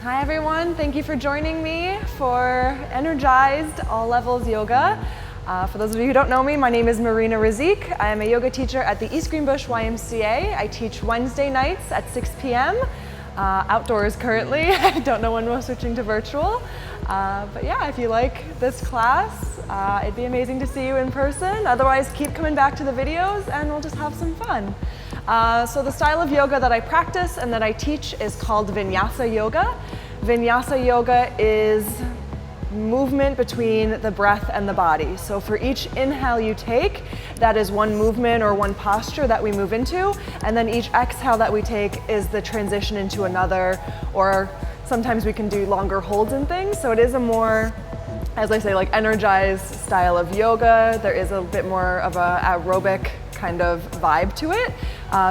Hi everyone, thank you for joining me for Energized All Levels Yoga. For those of you who don't know me, my name is Marina Razik. I am a yoga teacher at the East Greenbush YMCA. I teach Wednesday nights at 6 p.m. Outdoors currently. I don't know when we're switching to virtual. But yeah, if you like this class, it'd be amazing to see you in person. Otherwise, keep coming back to the videos and we'll just have some fun. So the style of yoga that I practice and that I teach is called Vinyasa Yoga. Vinyasa Yoga is movement between the breath and the body. So for each inhale you take, that is one movement or one posture that we move into, and then each exhale that we take is the transition into another, or sometimes we can do longer holds and things. So it is a more, as I say, like energized style of yoga. There is a bit more of a aerobic kind of vibe to it.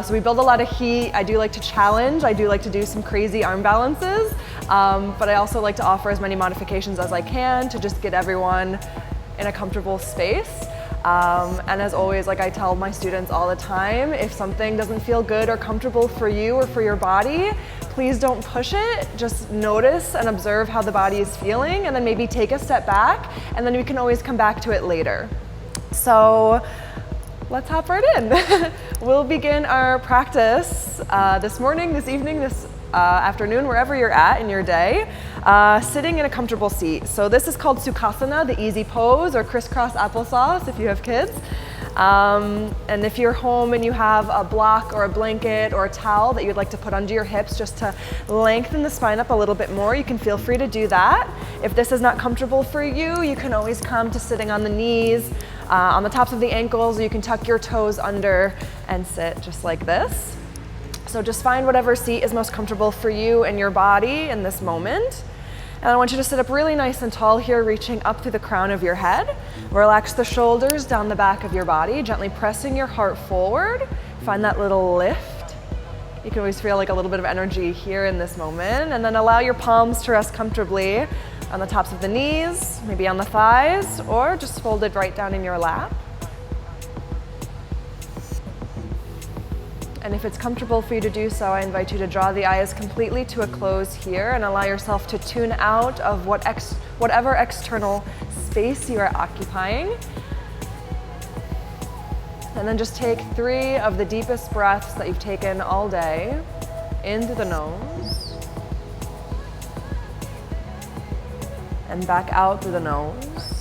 So we build a lot of heat. I do like to challenge. I do like to do some crazy arm balances, but I also like to offer as many modifications as I can to just get everyone in a comfortable space. And as always, like I tell my students all the time, if something doesn't feel good or comfortable for you or for your body, please don't push it. Just notice and observe how the body is feeling, and then maybe take a step back, and then we can always come back to it later. So let's hop right in. We'll begin our practice this morning, this evening, this afternoon, wherever you're at in your day, sitting in a comfortable seat. So this is called Sukhasana, the easy pose, or crisscross applesauce if you have kids. And if you're home and you have a block or a blanket or a towel that you'd like to put under your hips just to lengthen the spine up a little bit more, you can feel free to do that. If this is not comfortable for you, you can always come to sitting on the knees, on the tops of the ankles, or you can tuck your toes under and sit just like this. So just find whatever seat is most comfortable for you and your body in this moment. And I want you to sit up really nice and tall here, reaching up through the crown of your head. Relax the shoulders down the back of your body, gently pressing your heart forward. Find that little lift. You can always feel like a little bit of energy here in this moment. And then allow your palms to rest comfortably on the tops of the knees, maybe on the thighs, or just folded right down in your lap. And if it's comfortable for you to do so, I invite you to draw the eyes completely to a close here and allow yourself to tune out of whatever external space you are occupying. And then just take 3 of the deepest breaths that you've taken all day in through the nose and back out through the nose.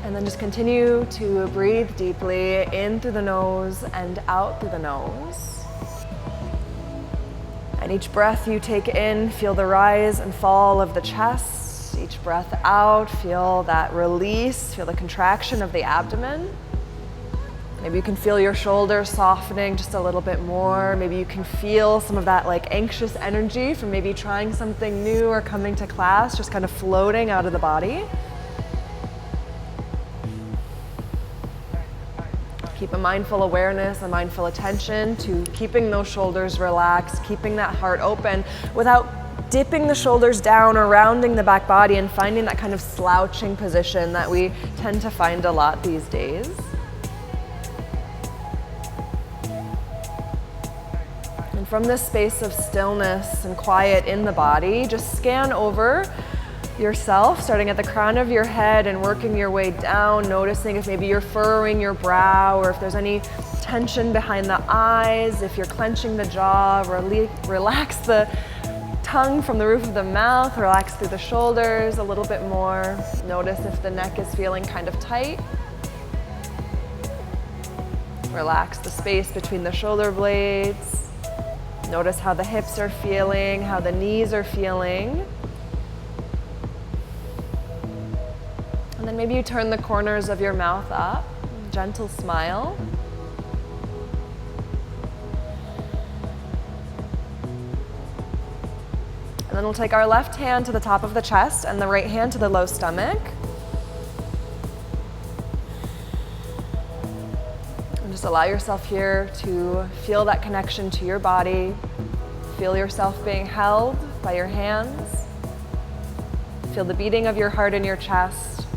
And then just continue to breathe deeply in through the nose and out through the nose. And each breath you take in, feel the rise and fall of the chest. Each breath out, feel that release, feel the contraction of the abdomen. Maybe you can feel your shoulders softening just a little bit more. Maybe you can feel some of that like anxious energy from maybe trying something new or coming to class, just kind of floating out of the body. Keep a mindful awareness, a mindful attention to keeping those shoulders relaxed, keeping that heart open without dipping the shoulders down or rounding the back body and finding that kind of slouching position that we tend to find a lot these days. And from this space of stillness and quiet in the body, just scan over yourself, starting at the crown of your head and working your way down, noticing if maybe you're furrowing your brow or if there's any tension behind the eyes, if you're clenching the jaw, relax the tongue from the roof of the mouth, relax through the shoulders a little bit more. Notice if the neck is feeling kind of tight. Relax the space between the shoulder blades. Notice how the hips are feeling, how the knees are feeling. And then maybe you turn the corners of your mouth up, gentle smile. And then we'll take our left hand to the top of the chest and the right hand to the low stomach. And just allow yourself here to feel that connection to your body, Feel yourself being held by your hands. Feel the beating of your heart in your chest.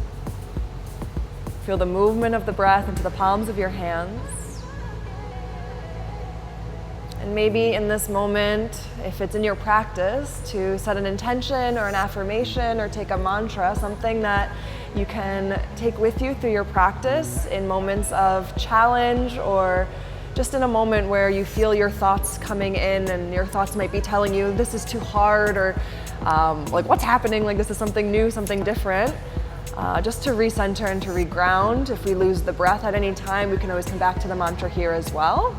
Feel the movement of the breath into the palms of your hands. And maybe in this moment, if it's in your practice, to set an intention or an affirmation or take a mantra, something that you can take with you through your practice in moments of challenge, or just in a moment where you feel your thoughts coming in and your thoughts might be telling you this is too hard, or like what's happening, like this is something new, something different. Just to recenter and to reground. If we lose the breath at any time, we can always come back to the mantra here as well.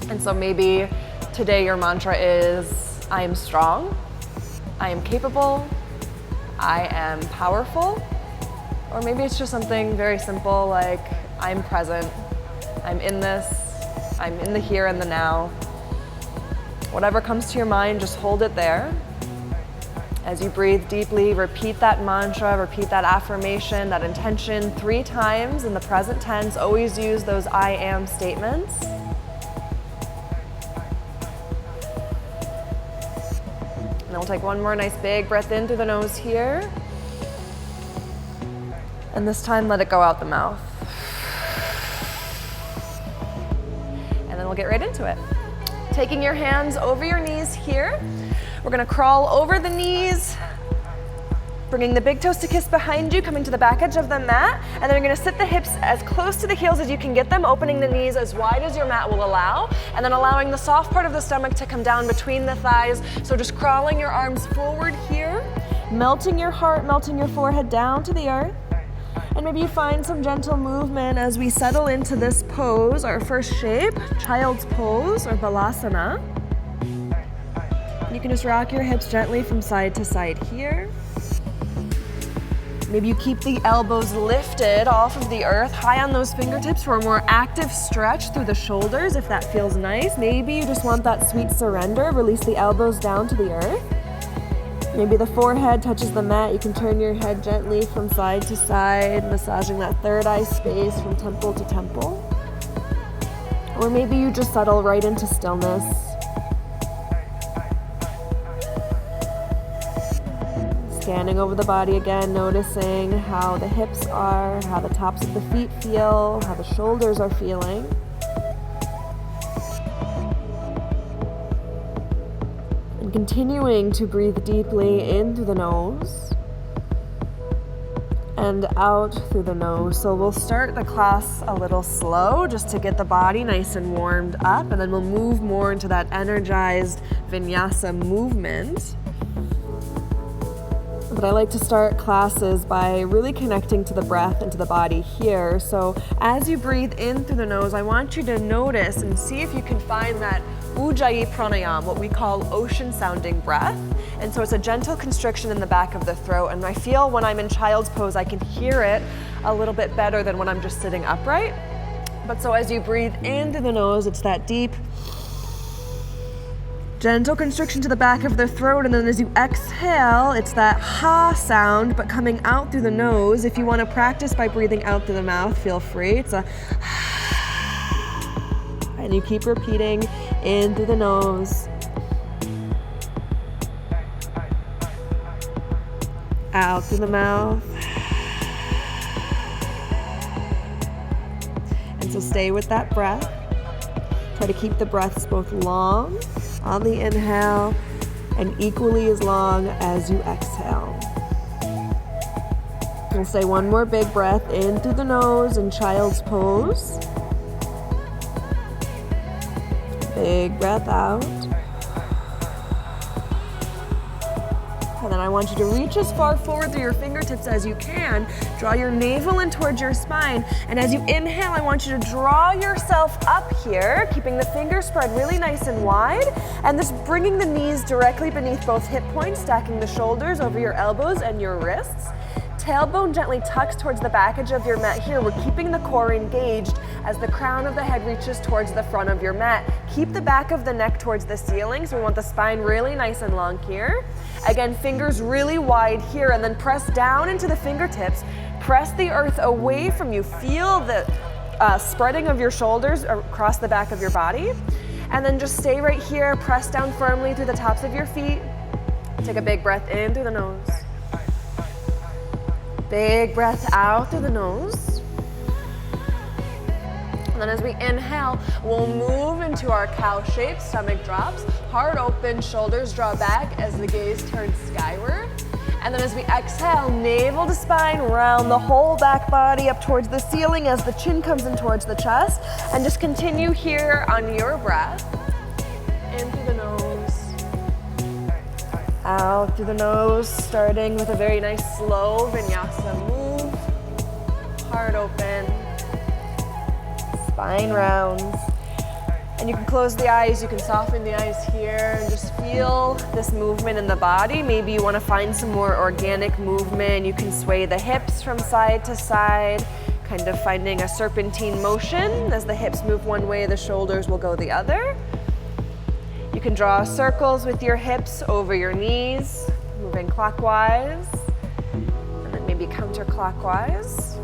And so maybe today your mantra is, I am strong, I am capable, I am powerful. Or maybe it's just something very simple like, I'm present, I'm in this, I'm in the here and the now. Whatever comes to your mind, just hold it there. As you breathe deeply, repeat that mantra, repeat that affirmation, that intention 3 times in the present tense. Always use those I am statements. And then we'll take one more nice big breath in through the nose here. And this time, let it go out the mouth. And then we'll get right into it. Taking your hands over your knees here. We're gonna crawl over the knees, bringing the big toes to kiss behind you, coming to the back edge of the mat, and then you're gonna sit the hips as close to the heels as you can get them, opening the knees as wide as your mat will allow, and then allowing the soft part of the stomach to come down between the thighs. So just crawling your arms forward here, melting your heart, melting your forehead down to the earth. And maybe you find some gentle movement as we settle into this pose, our first shape, child's pose or balasana. You can just rock your hips gently from side to side here. Maybe you keep the elbows lifted off of the earth, high on those fingertips for a more active stretch through the shoulders if that feels nice. Maybe you just want that sweet surrender, release the elbows down to the earth. Maybe the forehead touches the mat. You can turn your head gently from side to side, massaging that third eye space from temple to temple. Or maybe you just settle right into stillness. Scanning over the body again, noticing how the hips are, how the tops of the feet feel, how the shoulders are feeling. And continuing to breathe deeply in through the nose and out through the nose. So we'll start the class a little slow just to get the body nice and warmed up, and then we'll move more into that energized vinyasa movement. But I like to start classes by really connecting to the breath and to the body here. So as you breathe in through the nose, I want you to notice and see if you can find that Ujjayi pranayama, what we call ocean sounding breath. And so it's a gentle constriction in the back of the throat. And I feel when I'm in child's pose, I can hear it a little bit better than when I'm just sitting upright. But so as you breathe in through the nose, it's that deep, gentle constriction to the back of the throat, and then as you exhale, it's that ha sound, but coming out through the nose. If you want to practice by breathing out through the mouth, feel free. It's a and you keep repeating in through the nose, out through the mouth. And so stay with that breath. Try to keep the breaths both long on the inhale and equally as long as you exhale. We'll say one more big breath in through the nose in child's pose. Big breath out. And then I want you to reach as far forward through your fingertips as you can. Draw your navel in towards your spine. And as you inhale, I want you to draw yourself up here, keeping the fingers spread really nice and wide. And just bringing the knees directly beneath both hip points, stacking the shoulders over your elbows and your wrists. Tailbone gently tucks towards the back edge of your mat here. We're keeping the core engaged as the crown of the head reaches towards the front of your mat. Keep the back of the neck towards the ceiling, so we want the spine really nice and long here. Again, fingers really wide here, and then press down into the fingertips. Press the earth away from you. Feel the spreading of your shoulders across the back of your body. And then just stay right here, press down firmly through the tops of your feet. Take a big breath in through the nose. Big breath out through the nose. And then as we inhale, we'll move into our cow shape, stomach drops, heart open, shoulders draw back as the gaze turns skyward. And then as we exhale, navel to spine, round the whole back body up towards the ceiling as the chin comes in towards the chest. And just continue here on your breath. In through the nose, out through the nose, starting with a very nice slow vinyasa move. Heart open, spine rounds. And you can close the eyes, you can soften the eyes here, and just feel this movement in the body. Maybe you want to find some more organic movement. You can sway the hips from side to side, kind of finding a serpentine motion. As the hips move one way, the shoulders will go the other. You can draw circles with your hips over your knees, moving clockwise, and then maybe counterclockwise.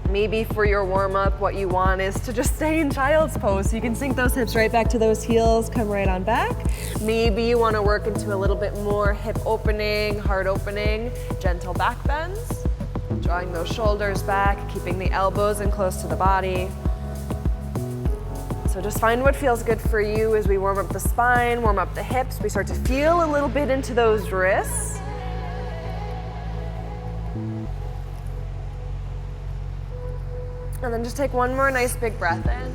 Maybe for your warm-up, what you want is to just stay in child's pose. So you can sink those hips right back to those heels, come right on back. Maybe you want to work into a little bit more hip opening, heart opening, gentle back bends. Drawing those shoulders back, keeping the elbows in close to the body. So just find what feels good for you as we warm up the spine, warm up the hips. We start to feel a little bit into those wrists. And then just take one more nice big breath in.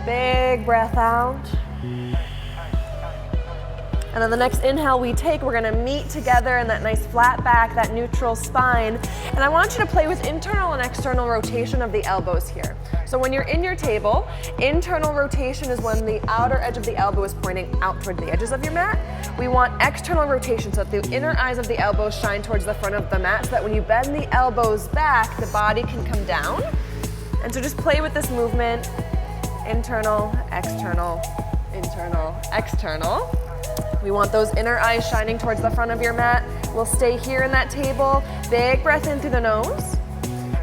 Big breath out. And on the next inhale we take, we're gonna meet together in that nice flat back, that neutral spine. And I want you to play with internal and external rotation of the elbows here. So when you're in your table, internal rotation is when the outer edge of the elbow is pointing out toward the edges of your mat. We want external rotation so that the inner eyes of the elbows shine towards the front of the mat so that when you bend the elbows back, the body can come down. And so just play with this movement, internal, external, external. We want those inner eyes shining towards the front of your mat. We'll stay here in that table. Big breath in through the nose.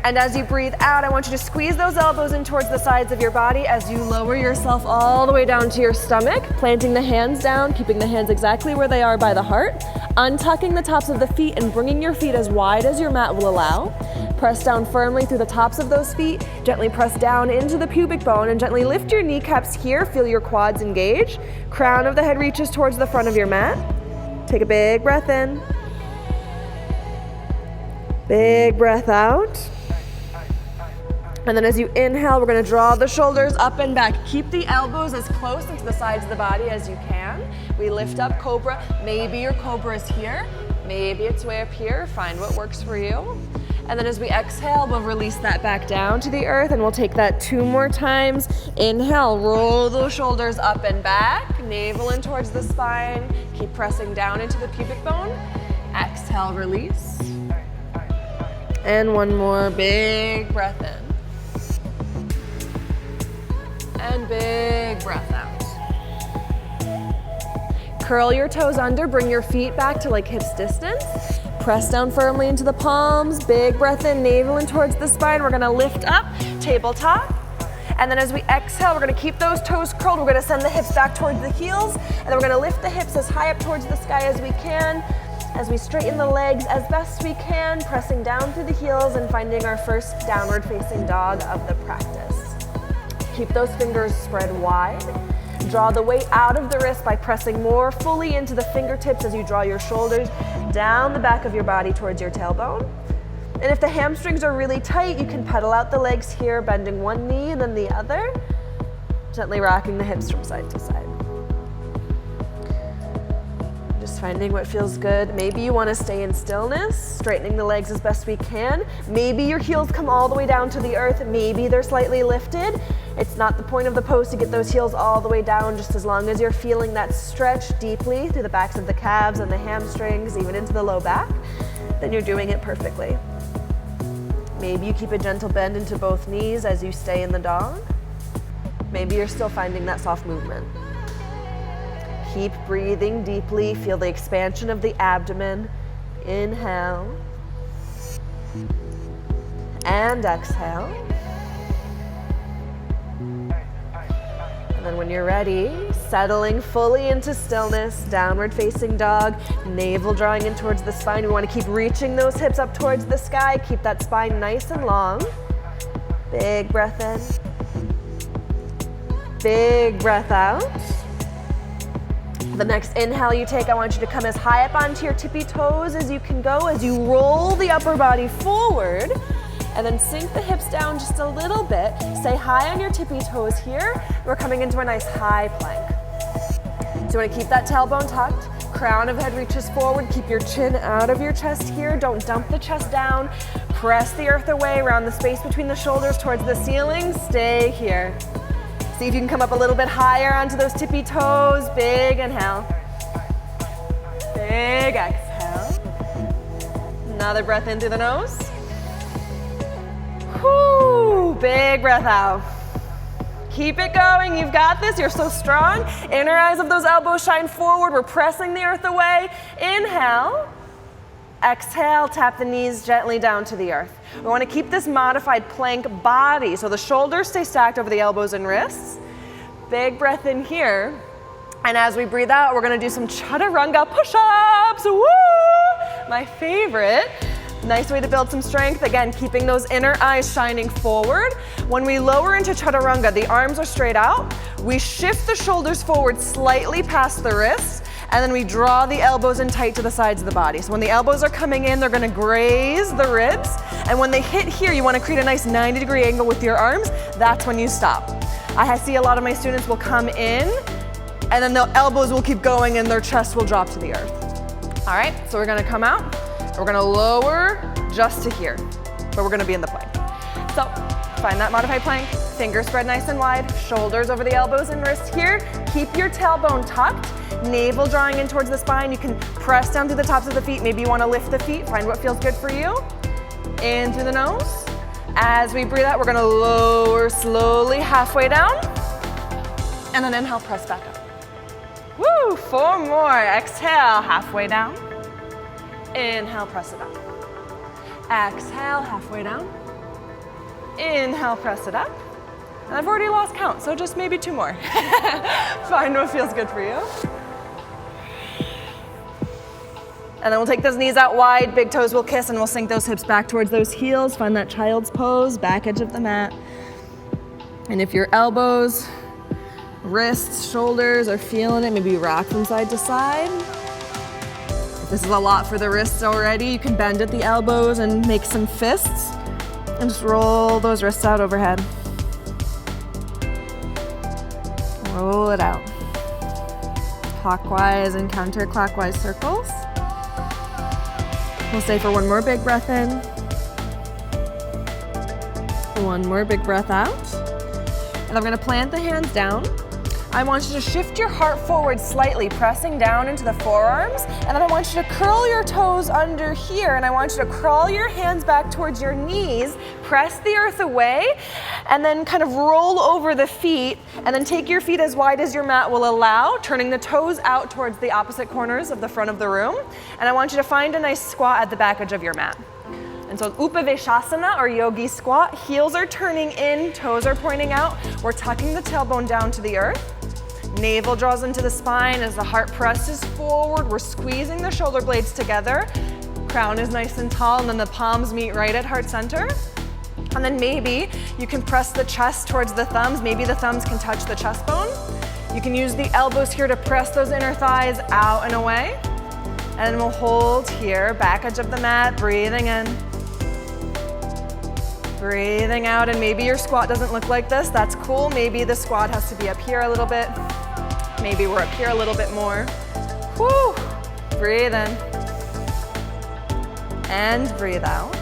And as you breathe out, I want you to squeeze those elbows in towards the sides of your body as you lower yourself all the way down to your stomach, planting the hands down, keeping the hands exactly where they are by the heart, untucking the tops of the feet and bringing your feet as wide as your mat will allow. Press down firmly through the tops of those feet, gently press down into the pubic bone and gently lift your kneecaps here, feel your quads engage. Crown of the head reaches towards the front of your mat. Take a big breath in. Big breath out. And then as you inhale, we're gonna draw the shoulders up and back. Keep the elbows as close into the sides of the body as you can. We lift up cobra. Maybe your cobra is here. Maybe it's way up here. Find what works for you. And then as we exhale, we'll release that back down to the earth and we'll take that 2 more times. Inhale, roll those shoulders up and back. Navel in towards the spine. Keep pressing down into the pubic bone. Exhale, release. And one more big breath in. And big breath out. Curl your toes under, bring your feet back to like hips distance. Press down firmly into the palms, big breath in, navel in towards the spine. We're gonna lift up, tabletop. And then as we exhale, we're gonna keep those toes curled. We're gonna send the hips back towards the heels. And then we're gonna lift the hips as high up towards the sky as we can. As we straighten the legs as best we can, pressing down through the heels and finding our first downward facing dog of the practice. Keep those fingers spread wide. Draw the weight out of the wrist by pressing more fully into the fingertips as you draw your shoulders down the back of your body towards your tailbone. And if the hamstrings are really tight, you can pedal out the legs here, bending one knee and then the other, gently rocking the hips from side to side. Just finding what feels good. Maybe you want to stay in stillness, straightening the legs as best we can. Maybe your heels come all the way down to the earth. Maybe they're slightly lifted. It's not the point of the pose to get those heels all the way down, just as long as you're feeling that stretch deeply through the backs of the calves and the hamstrings, even into the low back, then you're doing it perfectly. Maybe you keep a gentle bend into both knees as you stay in the dog. Maybe you're still finding that soft movement. Keep breathing deeply, feel the expansion of the abdomen. Inhale and exhale. And then when you're ready, settling fully into stillness, downward facing dog, navel drawing in towards the spine. We want to keep reaching those hips up towards the sky. Keep that spine nice and long. Big breath in. Big breath out. The next inhale you take, I want you to come as high up onto your tippy toes as you can go as you roll the upper body forward. And then sink the hips down just a little bit. Stay high on your tippy toes here. We're coming into a nice high plank. So you want to keep that tailbone tucked. Crown of head reaches forward. Keep your chin out of your chest here. Don't dump the chest down. Press the earth away around the space between the shoulders towards the ceiling. Stay here. See if you can come up a little bit higher onto those tippy toes. Big inhale. Big exhale. Another breath in through the nose. Whoo, big breath out. Keep it going, you've got this, you're so strong. Inner eyes of those elbows shine forward, we're pressing the earth away. Inhale, exhale, tap the knees gently down to the earth. We want to keep this modified plank body, so the shoulders stay stacked over the elbows and wrists. Big breath in here. And as we breathe out, we're gonna do some chaturanga push-ups. Woo! My favorite. Nice way to build some strength. Again, keeping those inner eyes shining forward. When we lower into chaturanga, the arms are straight out. We shift the shoulders forward slightly past the wrists, and then we draw the elbows in tight to the sides of the body. So when the elbows are coming in, they're gonna graze the ribs. And when they hit here, you wanna create a nice 90-degree angle with your arms. That's when you stop. I see a lot of my students will come in, and then the elbows will keep going and their chest will drop to the earth. All right, so we're gonna come out. We're gonna lower just to here, but we're gonna be in the plank. So find that modified plank, fingers spread nice and wide, shoulders over the elbows and wrists here. Keep your tailbone tucked, navel drawing in towards the spine. You can press down through the tops of the feet. Maybe you wanna lift the feet, find what feels good for you. In through the nose. As we breathe out, we're gonna lower slowly halfway down. And then inhale, press back up. Woo, 4 more. Exhale, halfway down. Inhale, press it up. Exhale, halfway down. Inhale, press it up. And I've already lost count, so just maybe 2 more. Find what feels good for you. And then we'll take those knees out wide, big toes will kiss, and we'll sink those hips back towards those heels. Find that child's pose, back edge of the mat. And if your elbows, wrists, shoulders are feeling it, maybe rock from side to side. This is a lot for the wrists already. You can bend at the elbows and make some fists and just roll those wrists out overhead. Roll it out. Clockwise and counterclockwise circles. We'll stay for 1 more big breath in. 1 more big breath out. And I'm gonna plant the hands down. I want you to shift your heart forward slightly, pressing down into the forearms. And then I want you to curl your toes under here. And I want you to crawl your hands back towards your knees, press the earth away, and then kind of roll over the feet. And then take your feet as wide as your mat will allow, turning the toes out towards the opposite corners of the front of the room. And I want you to find a nice squat at the back edge of your mat. And so Upaveshasana or yogi squat, heels are turning in, toes are pointing out. We're tucking the tailbone down to the earth. Navel draws into the spine as the heart presses forward. We're squeezing the shoulder blades together. Crown is nice and tall, and then the palms meet right at heart center. And then maybe you can press the chest towards the thumbs. Maybe the thumbs can touch the chest bone. You can use the elbows here to press those inner thighs out and away. And we'll hold here, back edge of the mat, breathing in. Breathing out, and maybe your squat doesn't look like this. That's cool. Maybe the squat has to be up here a little bit. Maybe we're up here a little bit more. Woo! Breathe in. And breathe out.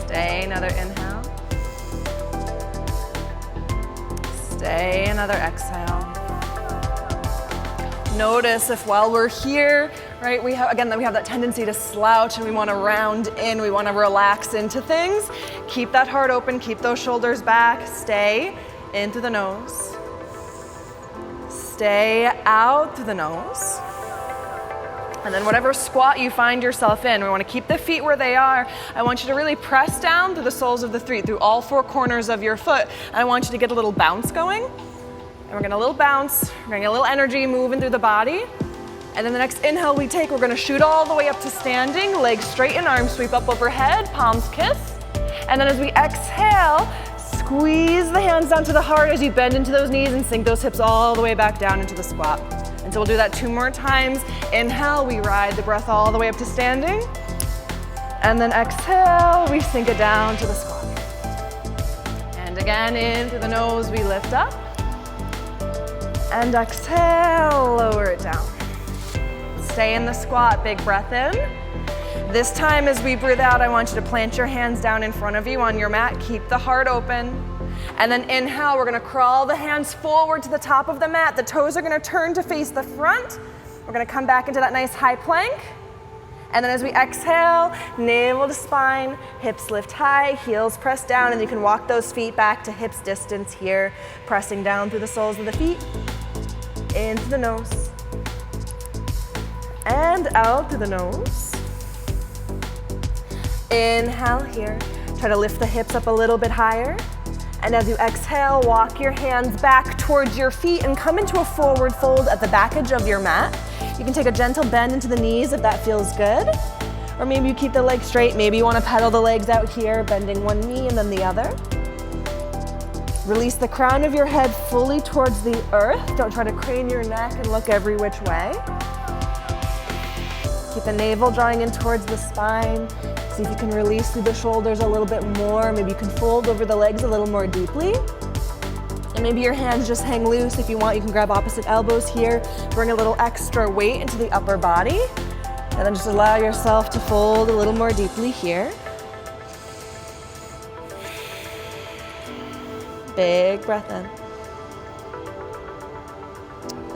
Stay, another inhale. Stay, another exhale. Notice if while we're here, right, we have that tendency to slouch and we want to round in, we want to relax into things. Keep that heart open, keep those shoulders back, stay in through the nose. Stay out through the nose. And then whatever squat you find yourself in, we want to keep the feet where they are. I want you to really press down through the soles of the feet, through all four corners of your foot. And I want you to get a little bounce going. And we're going to a little bounce. We're going to get a little energy moving through the body. And then the next inhale we take, we're going to shoot all the way up to standing, legs straighten, arms sweep up overhead, palms kiss. And then as we exhale, squeeze the hands down to the heart as you bend into those knees and sink those hips all the way back down into the squat. And so we'll do that 2 more times. Inhale, we ride the breath all the way up to standing. And then exhale, we sink it down to the squat. And again, in through the nose, we lift up. And exhale, lower it down. Stay in the squat, big breath in. This time as we breathe out, I want you to plant your hands down in front of you on your mat. Keep the heart open. And then inhale, we're gonna crawl the hands forward to the top of the mat. The toes are gonna turn to face the front. We're gonna come back into that nice high plank. And then as we exhale, navel to spine, hips lift high, heels press down, and you can walk those feet back to hips distance here, pressing down through the soles of the feet, into the nose, and out through the nose. Inhale here, try to lift the hips up a little bit higher. And as you exhale, walk your hands back towards your feet and come into a forward fold at the back edge of your mat. You can take a gentle bend into the knees if that feels good. Or maybe you keep the legs straight. Maybe you want to pedal the legs out here, bending one knee and then the other. Release the crown of your head fully towards the earth. Don't try to crane your neck and look every which way. Keep the navel drawing in towards the spine. See if you can release through the shoulders a little bit more. Maybe you can fold over the legs a little more deeply. And maybe your hands just hang loose. If you want, you can grab opposite elbows here. Bring a little extra weight into the upper body. And then just allow yourself to fold a little more deeply here. Big breath in.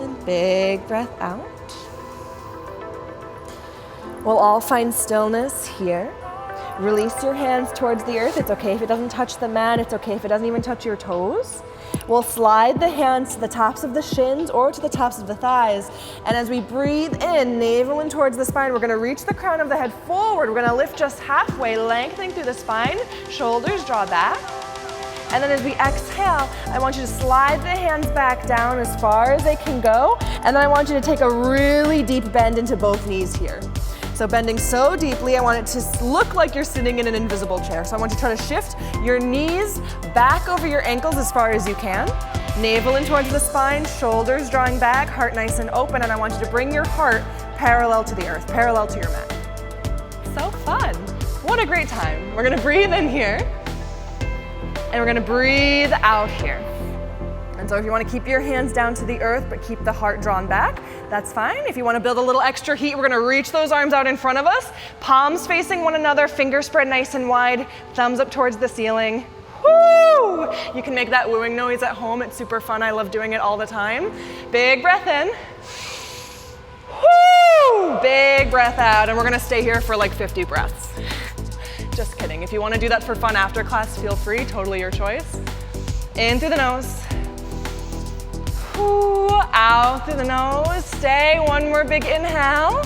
And big breath out. We'll all find stillness here. Release your hands towards the earth. It's okay if it doesn't touch the mat. It's okay if it doesn't even touch your toes. We'll slide the hands to the tops of the shins or to the tops of the thighs. And as we breathe in, navel in towards the spine, we're gonna reach the crown of the head forward. We're gonna lift just halfway, lengthening through the spine. Shoulders draw back. And then as we exhale, I want you to slide the hands back down as far as they can go. And then I want you to take a really deep bend into both knees here. So bending so deeply, I want it to look like you're sitting in an invisible chair. So I want you to try to shift your knees back over your ankles as far as you can. Navel in towards the spine, shoulders drawing back, heart nice and open. And I want you to bring your heart parallel to the earth, parallel to your mat. So fun. What a great time. We're gonna breathe in here. And we're gonna breathe out here. And so if you want to keep your hands down to the earth, but keep the heart drawn back, that's fine. If you want to build a little extra heat, we're going to reach those arms out in front of us, palms facing one another, fingers spread nice and wide, thumbs up towards the ceiling. Woo! You can make that wooing noise at home. It's super fun. I love doing it all the time. Big breath in. Woo! Big breath out. And we're going to stay here for like 50 breaths. Just kidding. If you want to do that for fun after class, feel free. Totally your choice. In through the nose. Ooh, out through the nose. Stay. One more big inhale.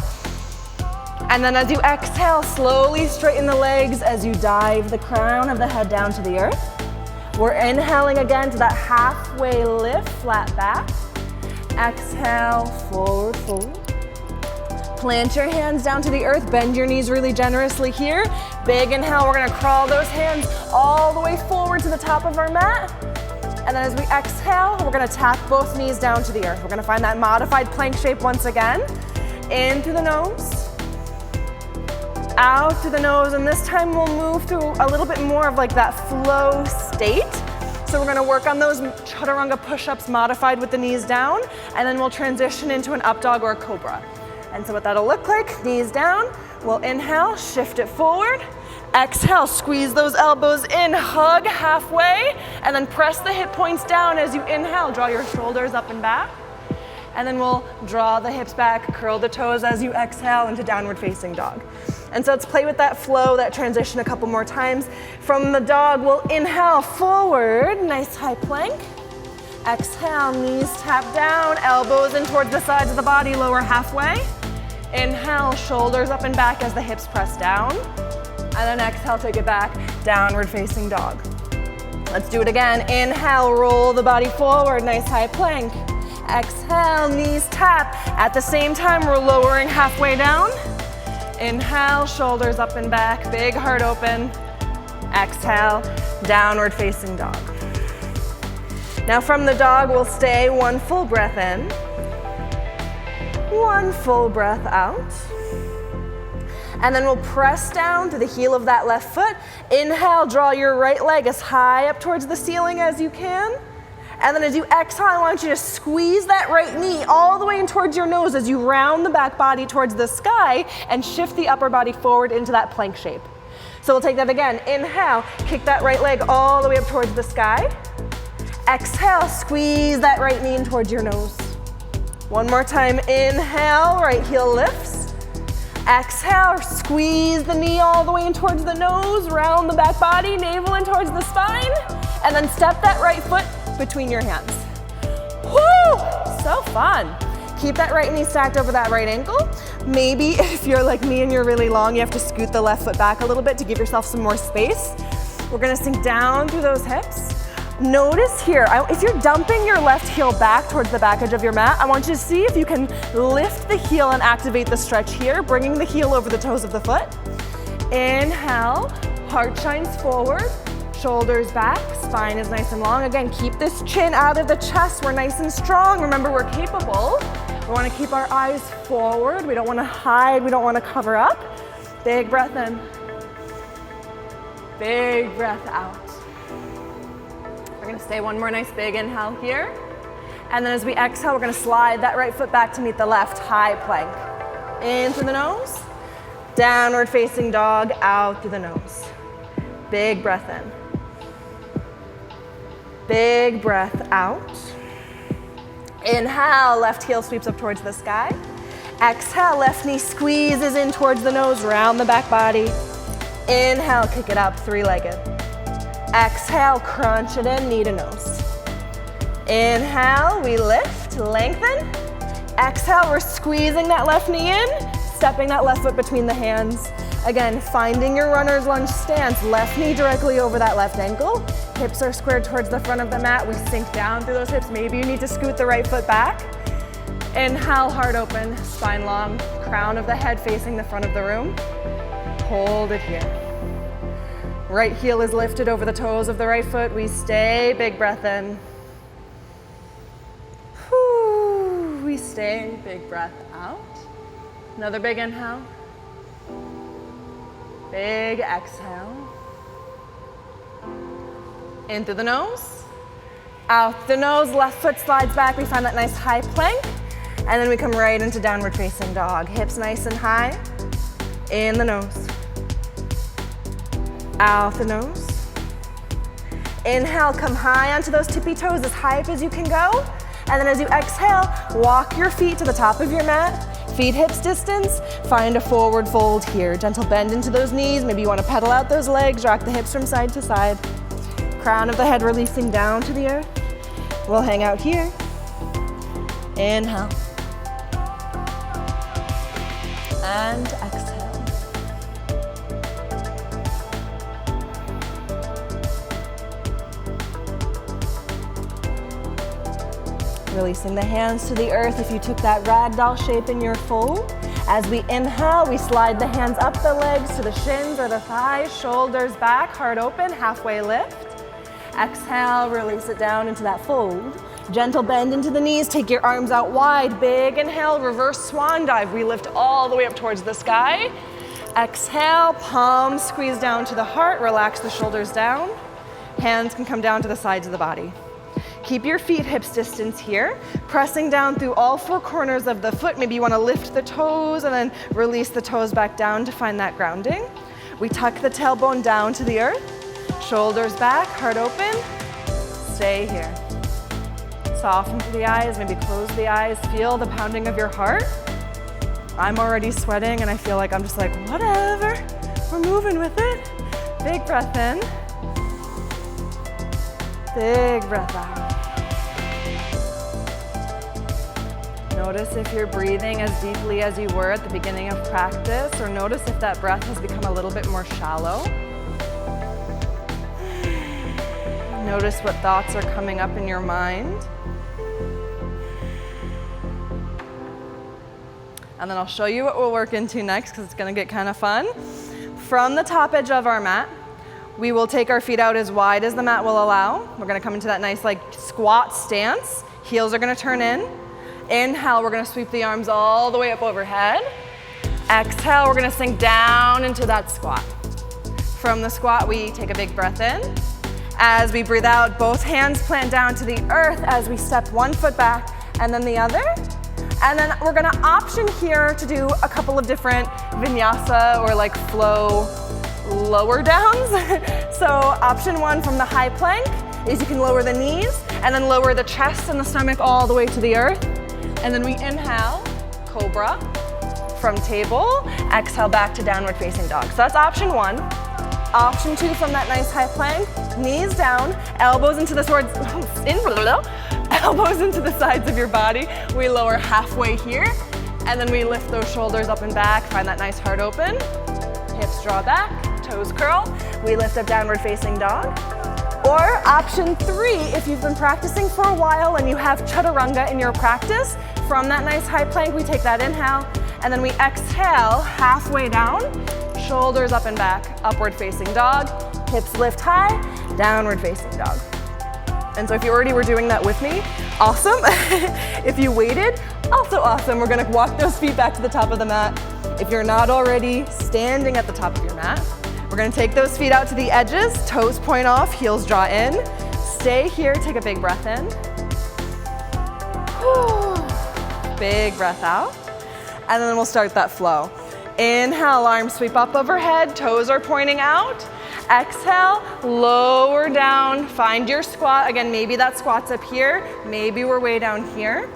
And then as you exhale, slowly straighten the legs as you dive the crown of the head down to the earth. We're inhaling again to that halfway lift, flat back. Exhale, forward fold. Plant your hands down to the earth. Bend your knees really generously here. Big inhale. We're going to crawl those hands all the way forward to the top of our mat. And then as we exhale, we're gonna tap both knees down to the earth. We're gonna find that modified plank shape once again. In through the nose, out through the nose, and this time we'll move through a little bit more of like that flow state. So we're gonna work on those chaturanga push-ups modified with the knees down, and then we'll transition into an up dog or a cobra. And so what that'll look like, knees down, we'll inhale, shift it forward. Exhale, squeeze those elbows in, hug halfway, and then press the hip points down as you inhale. Draw your shoulders up and back. And then we'll draw the hips back, curl the toes as you exhale into downward facing dog. And so let's play with that flow, that transition a couple more times. From the dog, we'll inhale forward, nice high plank. Exhale, knees tap down, elbows in towards the sides of the body, lower halfway. Inhale, shoulders up and back as the hips press down. And then exhale, take it back, downward facing dog. Let's do it again. Inhale, roll the body forward, nice high plank. Exhale, knees tap. At the same time, we're lowering halfway down. Inhale, shoulders up and back, big heart open. Exhale, downward facing dog. Now from the dog, we'll stay one full breath in, one full breath out. And then we'll press down to the heel of that left foot. Inhale, draw your right leg as high up towards the ceiling as you can. And then as you exhale, I want you to squeeze that right knee all the way in towards your nose as you round the back body towards the sky and shift the upper body forward into that plank shape. So we'll take that again. Inhale, kick that right leg all the way up towards the sky. Exhale, squeeze that right knee in towards your nose. One more time, inhale, right heel lifts. Exhale, squeeze the knee all the way in towards the nose, round the back body, navel in towards the spine, and then step that right foot between your hands. Woo! So fun. Keep that right knee stacked over that right ankle. Maybe if you're like me and you're really long, you have to scoot the left foot back a little bit to give yourself some more space. We're gonna sink down through those hips. Notice here, if you're dumping your left heel back towards the back edge of your mat, I want you to see if you can lift the heel and activate the stretch here, bringing the heel over the toes of the foot. Inhale, heart shines forward, shoulders back, spine is nice and long. Again, keep this chin out of the chest. We're nice and strong. Remember, we're capable. We want to keep our eyes forward. We don't want to hide. We don't want to cover up. Big breath in. Big breath out. We're gonna stay one more nice big inhale here. And then as we exhale, we're gonna slide that right foot back to meet the left, high plank. In through the nose, downward facing dog, out through the nose. Big breath in. Big breath out. Inhale, left heel sweeps up towards the sky. Exhale, left knee squeezes in towards the nose, round the back body. Inhale, kick it up, three-legged. Exhale, crunch it in, knee to nose. Inhale, we lift, lengthen. Exhale, we're squeezing that left knee in, stepping that left foot between the hands. Again, finding your runner's lunge stance, left knee directly over that left ankle. Hips are squared towards the front of the mat. We sink down through those hips. Maybe you need to scoot the right foot back. Inhale, heart open, spine long, crown of the head facing the front of the room. Hold it here. Right heel is lifted over the toes of the right foot. We stay, big breath in. Whew. We stay, big breath out. Another big inhale. Big exhale. In through the nose. Out the nose, left foot slides back. We find that nice high plank. And then we come right into downward facing dog. Hips nice and high. In the nose. Out the nose. Inhale, come high onto those tippy toes, as high up as you can go. And then as you exhale, walk your feet to the top of your mat. Feet hips distance. Find a forward fold here. Gentle bend into those knees. Maybe you want to pedal out those legs, rock the hips from side to side. Crown of the head releasing down to the earth. We'll hang out here. Inhale. And exhale. Releasing the hands to the earth if you took that ragdoll shape in your fold. As we inhale, we slide the hands up the legs to the shins or the thighs, shoulders back, heart open, halfway lift. Exhale, release it down into that fold. Gentle bend into the knees, take your arms out wide. Big inhale, reverse swan dive. We lift all the way up towards the sky. Exhale, palms squeeze down to the heart, relax the shoulders down. Hands can come down to the sides of the body. Keep your feet hips distance here, pressing down through all four corners of the foot. Maybe you want to lift the toes and then release the toes back down to find that grounding. We tuck the tailbone down to the earth, shoulders back, heart open. Stay here. Soften through the eyes, maybe close the eyes. Feel the pounding of your heart. I'm already sweating and I feel like I'm just like, whatever, we're moving with it. Big breath in. Big breath out. Notice if you're breathing as deeply as you were at the beginning of practice, or notice if that breath has become a little bit more shallow. Notice what thoughts are coming up in your mind. And then I'll show you what we'll work into next, because it's going to get kind of fun. From the top edge of our mat, we will take our feet out as wide as the mat will allow. We're going to come into that nice like squat stance. Heels are going to turn in. Inhale, we're going to sweep the arms all the way up overhead. Exhale, we're going to sink down into that squat. From the squat, we take a big breath in. As we breathe out, both hands plant down to the earth as we step one foot back and then the other. And then we're gonna option here to do a couple of different vinyasa or like flow lower downs. So option one from the high plank is you can lower the knees and then lower the chest and the stomach all the way to the earth. And then we inhale, cobra from table, exhale back to downward facing dog. So that's option one. Option two from that nice high plank, knees down, elbows into the elbows into the sides of your body. We lower halfway here, and then we lift those shoulders up and back. Find that nice heart open. Hips draw back, toes curl. We lift up downward facing dog. Or option three, if you've been practicing for a while and you have chaturanga in your practice, from that nice high plank, we take that inhale, and then we exhale halfway down, shoulders up and back, upward facing dog, hips lift high, downward facing dog. And so if you already were doing that with me, awesome. If you waited, also awesome. We're gonna walk those feet back to the top of the mat. If you're not already standing at the top of your mat, we're gonna take those feet out to the edges, toes point off, heels draw in. Stay here, take a big breath in. Big breath out. And then we'll start that flow. Inhale, arms sweep up overhead, toes are pointing out. Exhale, lower down, find your squat. Again, maybe that squat's up here, maybe we're way down here.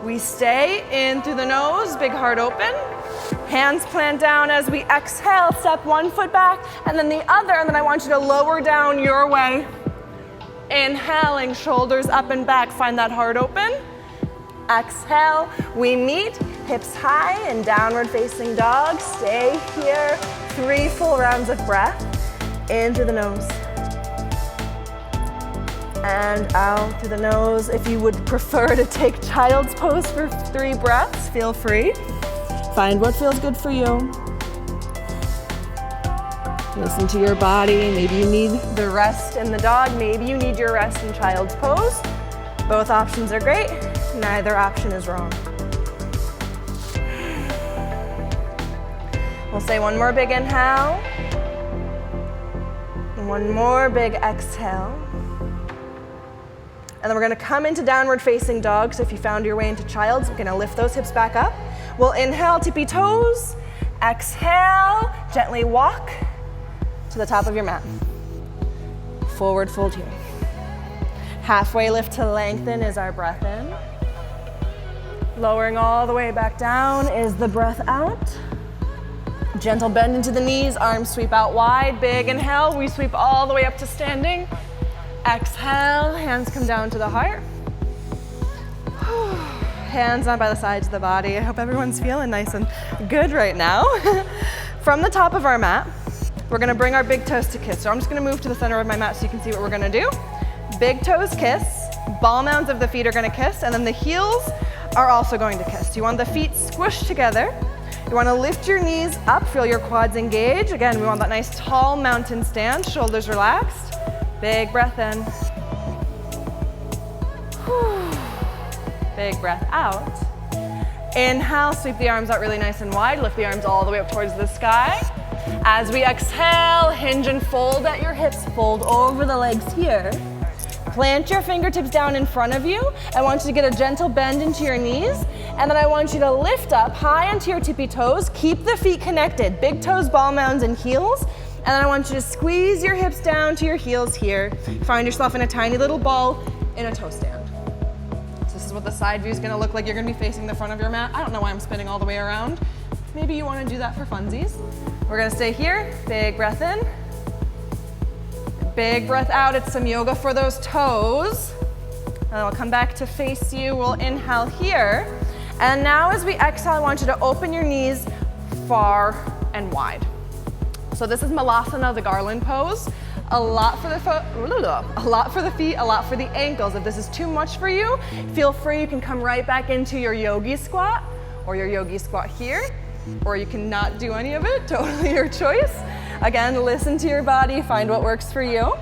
We stay in through the nose, big heart open. Hands plant down as we exhale, step one foot back and then the other, and then I want you to lower down your way. Inhaling, shoulders up and back, find that heart open. Exhale, we meet, hips high and downward facing dog. Stay here, 3 full rounds of breath. In through the nose. And out through the nose. If you would prefer to take child's pose for 3 breaths, feel free. Find what feels good for you. Listen to your body. Maybe you need the rest in the dog. Maybe you need your rest in child's pose. Both options are great. Neither option is wrong. We'll say one more big inhale. One more big exhale. And then we're gonna come into downward facing dog. So if you found your way into child's, we're gonna lift those hips back up. We'll inhale, tippy toes. Exhale, gently walk to the top of your mat. Forward fold here. Halfway lift to lengthen is our breath in. Lowering all the way back down is the breath out. Gentle bend into the knees, arms sweep out wide. Big inhale, we sweep all the way up to standing. Exhale, hands come down to the heart. Hands down by the sides of the body. I hope everyone's feeling nice and good right now. From the top of our mat, we're gonna bring our big toes to kiss. So I'm just gonna move to the center of my mat so you can see what we're gonna do. Big toes kiss, ball mounds of the feet are gonna kiss, and then the heels are also going to kiss. You want the feet squished together. You want to lift your knees up, feel your quads engage. Again, we want that nice tall mountain stance, shoulders relaxed. Big breath in. Big breath out. Inhale, sweep the arms out really nice and wide. Lift the arms all the way up towards the sky. As we exhale, hinge and fold at your hips. Fold over the legs here. Plant your fingertips down in front of you. I want you to get a gentle bend into your knees. And then I want you to lift up high onto your tippy toes. Keep the feet connected. Big toes, ball mounds, and heels. And then I want you to squeeze your hips down to your heels here. Find yourself in a tiny little ball in a toe stand. So this is what the side view is gonna look like. You're gonna be facing the front of your mat. I don't know why I'm spinning all the way around. Maybe you wanna do that for funsies. We're gonna stay here. Big breath in. Big breath out. It's some yoga for those toes. And then we'll come back to face you. We'll inhale here. And now as we exhale, I want you to open your knees far and wide. So this is Malasana, the garland pose. A lot for the feet, a lot for the ankles. If this is too much for you, feel free, you can come right back into your yogi squat or your yogi squat here, or you can not do any of it, totally your choice. Again, listen to your body, find what works for you.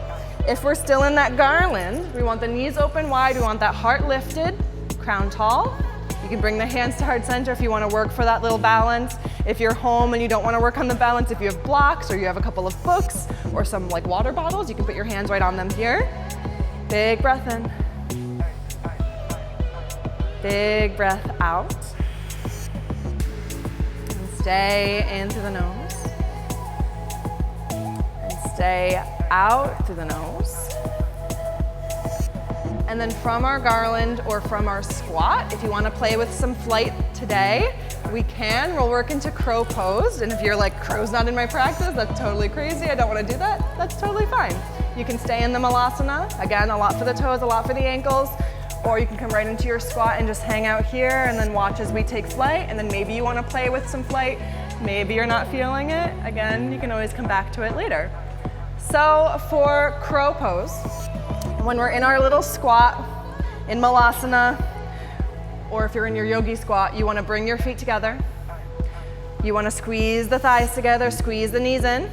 If we're still in that garland, we want the knees open wide, we want that heart lifted, crown tall. You can bring the hands to heart center if you want to work for that little balance. If you're home and you don't want to work on the balance, if you have blocks or you have a couple of books or some like water bottles, you can put your hands right on them here. Big breath in. Big breath out. And stay in through the nose. And stay out through the nose. And then from our garland or from our squat, if you want to play with some flight today, we can. We'll work into crow pose. And if you're like, crow's not in my practice, that's totally crazy, I don't want to do that, that's totally fine. You can stay in the Malasana. Again, a lot for the toes, a lot for the ankles. Or you can come right into your squat and just hang out here and then watch as we take flight. And then maybe you want to play with some flight. Maybe you're not feeling it. Again, you can always come back to it later. So for crow pose, when we're in our little squat in Malasana, or if you're in your yogi squat, you want to bring your feet together. You want to squeeze the thighs together, squeeze the knees in.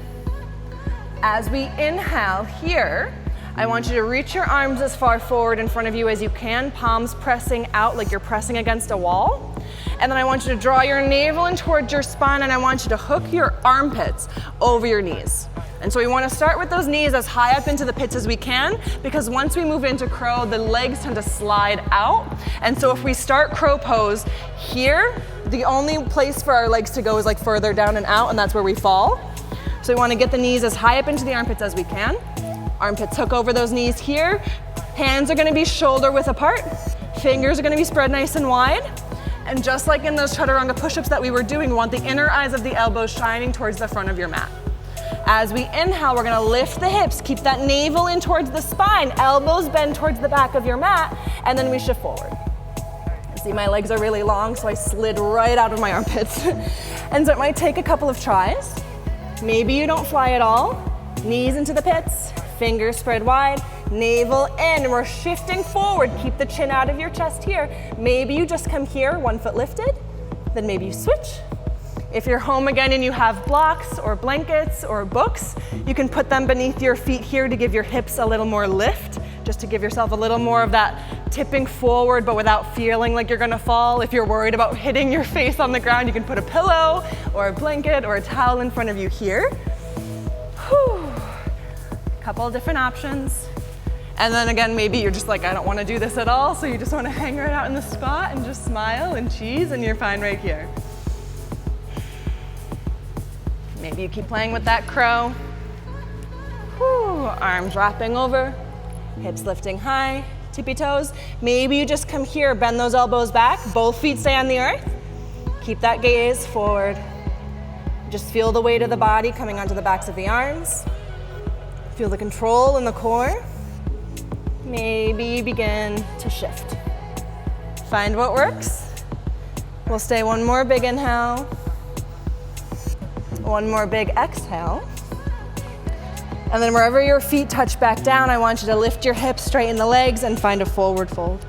As we inhale here, I want you to reach your arms as far forward in front of you as you can, palms pressing out like you're pressing against a wall. And then I want you to draw your navel in towards your spine, and I want you to hook your armpits over your knees. And so we want to start with those knees as high up into the pits as we can, because once we move into crow, the legs tend to slide out. And so if we start crow pose here, the only place for our legs to go is like further down and out, and that's where we fall. So we want to get the knees as high up into the armpits as we can. Armpits hook over those knees here. Hands are going to be shoulder width apart. Fingers are going to be spread nice and wide. And just like in those chaturanga push-ups that we were doing, we want the inner eyes of the elbows shining towards the front of your mat. As we inhale, we're gonna lift the hips, keep that navel in towards the spine, elbows bend towards the back of your mat, and then we shift forward. See, my legs are really long, so I slid right out of my armpits. And so it might take a couple of tries. Maybe you don't fly at all. Knees into the pits, fingers spread wide, navel in, and we're shifting forward. Keep the chin out of your chest here. Maybe you just come here, 1 foot lifted, then maybe you switch. If you're home again and you have blocks or blankets or books, you can put them beneath your feet here to give your hips a little more lift, just to give yourself a little more of that tipping forward, but without feeling like you're gonna fall. If you're worried about hitting your face on the ground, you can put a pillow or a blanket or a towel in front of you here. Whew. Couple of different options. And then again, maybe you're just like, I don't wanna do this at all, so you just wanna hang right out in the spot and just smile and cheese, and you're fine right here. Maybe you keep playing with that crow. Whew, arms wrapping over, hips lifting high, tippy toes. Maybe you just come here, bend those elbows back, both feet stay on the earth. Keep that gaze forward. Just feel the weight of the body coming onto the backs of the arms. Feel the control in the core. Maybe you begin to shift. Find what works. We'll stay one more big inhale. One more big exhale. And then wherever your feet touch back down, I want you to lift your hips, straighten the legs, and find a forward fold.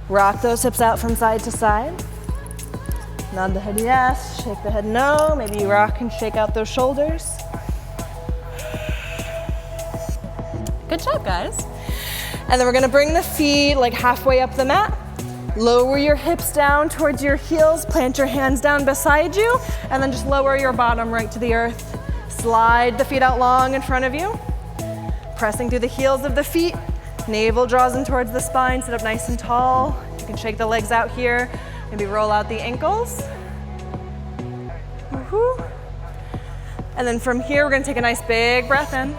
Rock those hips out from side to side. Nod the head yes, shake the head no. Maybe you rock and shake out those shoulders. Good job, guys. And then we're gonna bring the feet like halfway up the mat. Lower your hips down towards your heels, plant your hands down beside you, and then just lower your bottom right to the earth. Slide the feet out long in front of you. Pressing through the heels of the feet. Navel draws in towards the spine, sit up nice and tall. You can shake the legs out here. Maybe roll out the ankles. Woo-hoo. And then from here, we're gonna take a nice big breath in.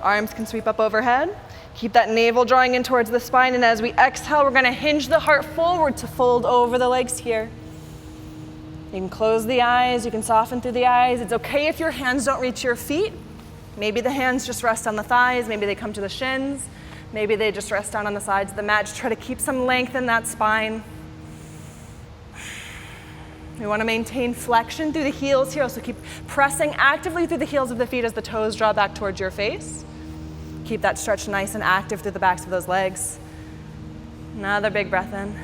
Arms can sweep up overhead. Keep that navel drawing in towards the spine, and as we exhale, we're gonna hinge the heart forward to fold over the legs here. You can close the eyes, you can soften through the eyes. It's okay if your hands don't reach your feet. Maybe the hands just rest on the thighs, maybe they come to the shins, maybe they just rest down on the sides of the mat. Just try to keep some length in that spine. We want to maintain flexion through the heels here, so keep pressing actively through the heels of the feet as the toes draw back towards your face. Keep that stretch nice and active through the backs of those legs. Another big breath in.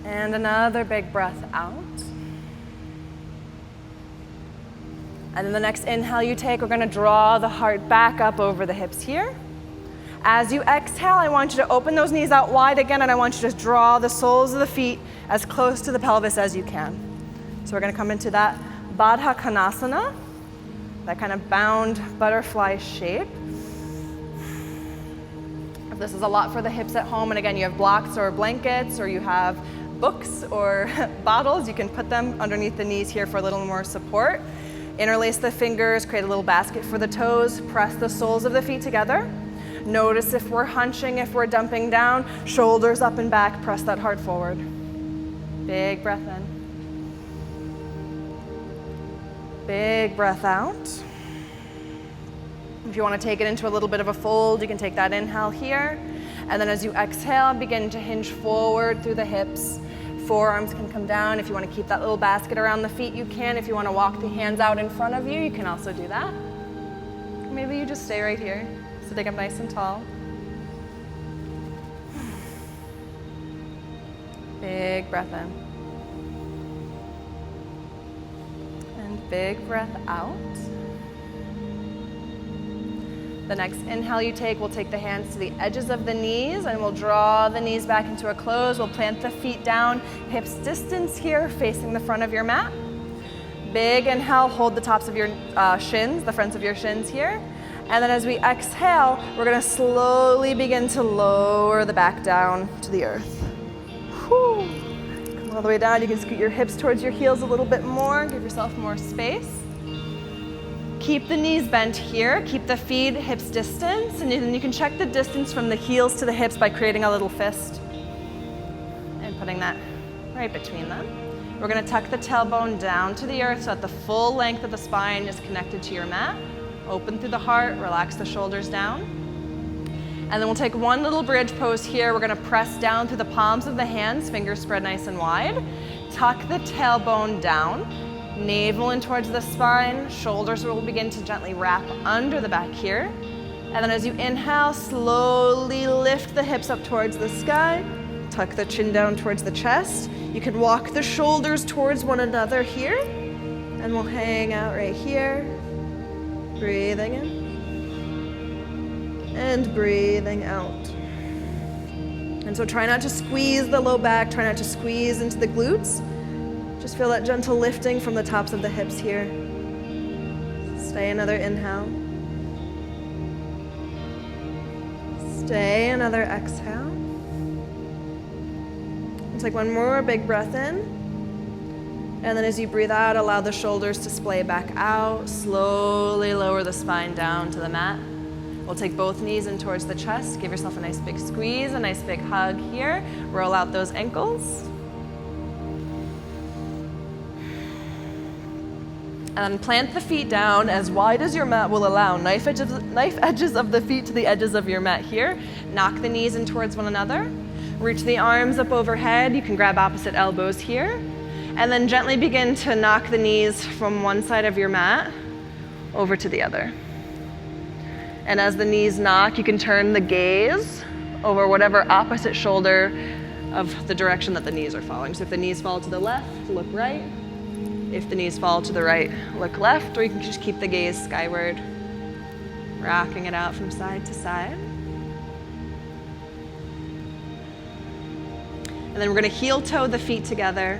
And another big breath out. And then the next inhale you take, we're going to draw the heart back up over the hips here. As you exhale, I want you to open those knees out wide again, and I want you to just draw the soles of the feet as close to the pelvis as you can. So we're going to come into that Baddha Konasana, that kind of bound butterfly shape. If this is a lot for the hips at home, and again, you have blocks or blankets, or you have books or bottles, you can put them underneath the knees here for a little more support. Interlace the fingers, create a little basket for the toes, press the soles of the feet together. Notice if we're hunching, if we're dumping down, shoulders up and back, press that heart forward. Big breath in. Big breath out. If you want to take it into a little bit of a fold, you can take that inhale here. And then as you exhale, begin to hinge forward through the hips. Forearms can come down. If you want to keep that little basket around the feet, you can. If you want to walk the hands out in front of you, you can also do that. Maybe you just stay right here. Sitting up nice and tall. Big breath in. And big breath out. The next inhale you take, we'll take the hands to the edges of the knees and we'll draw the knees back into a close. We'll plant the feet down, hips distance here, facing the front of your mat. Big inhale, hold the tops of your shins, the fronts of your shins here. And then as we exhale, we're gonna slowly begin to lower the back down to the earth. Whew. Come all the way down. You can scoot your hips towards your heels a little bit more, give yourself more space. Keep the knees bent here, keep the feet hips distance, and then you can check the distance from the heels to the hips by creating a little fist and putting that right between them. We're gonna tuck the tailbone down to the earth so that the full length of the spine is connected to your mat. Open through the heart, relax the shoulders down. And then we'll take one little bridge pose here. We're gonna press down through the palms of the hands, fingers spread nice and wide. Tuck the tailbone down, navel in towards the spine, shoulders will begin to gently wrap under the back here. And then as you inhale, slowly lift the hips up towards the sky, tuck the chin down towards the chest. You can walk the shoulders towards one another here, and we'll hang out right here. Breathing in and breathing out. And so try not to squeeze the low back, try not to squeeze into the glutes. Just feel that gentle lifting from the tops of the hips here. Stay another inhale. Stay another exhale. And take one more big breath in. And then as you breathe out, allow the shoulders to splay back out. Slowly lower the spine down to the mat. We'll take both knees in towards the chest. Give yourself a nice big squeeze, a nice big hug here. Roll out those ankles. And then plant the feet down as wide as your mat will allow. Knife edges of the feet to the edges of your mat here. Knock the knees in towards one another. Reach the arms up overhead. You can grab opposite elbows here. And then gently begin to knock the knees from one side of your mat over to the other. And as the knees knock, you can turn the gaze over whatever opposite shoulder of the direction that the knees are falling. So if the knees fall to the left, look right. If the knees fall to the right, look left, or you can just keep the gaze skyward, rocking it out from side to side. And then we're gonna heel toe the feet together,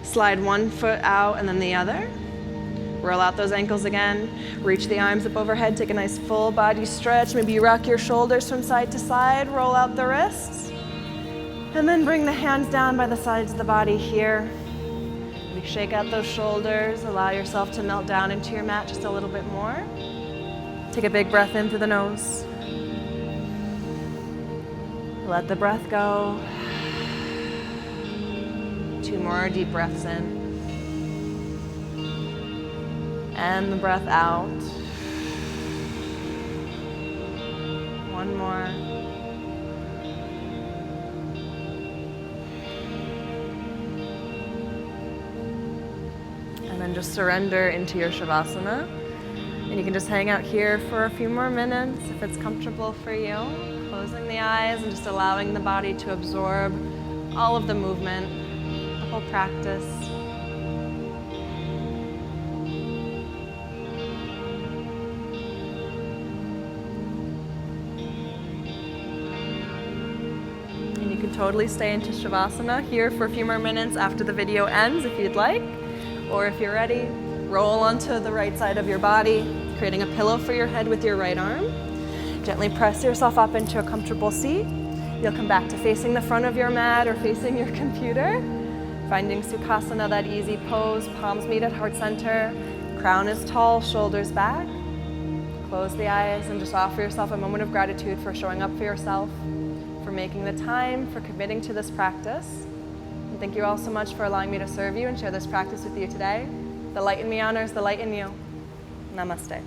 slide one foot out and then the other. Roll out those ankles again, reach the arms up overhead, take a nice full body stretch. Maybe you rock your shoulders from side to side, roll out the wrists, and then bring the hands down by the sides of the body here. Maybe shake out those shoulders, allow yourself to melt down into your mat just a little bit more. Take a big breath in through the nose. Let the breath go. 2 more deep breaths in. And the breath out. 1 more. And then just surrender into your Shavasana. And you can just hang out here for a few more minutes if it's comfortable for you. Closing the eyes and just allowing the body to absorb all of the movement, the whole practice. And you can totally stay into Shavasana here for a few more minutes after the video ends if you'd like. Or if you're ready, roll onto the right side of your body, creating a pillow for your head with your right arm. Gently press yourself up into a comfortable seat. You'll come back to facing the front of your mat or facing your computer. Finding Sukhasana, that easy pose, palms meet at heart center, crown is tall, shoulders back. Close the eyes and just offer yourself a moment of gratitude for showing up for yourself, for making the time, for committing to this practice. And thank you all so much for allowing me to serve you and share this practice with you today. The light in me honors the light in you. Namaste.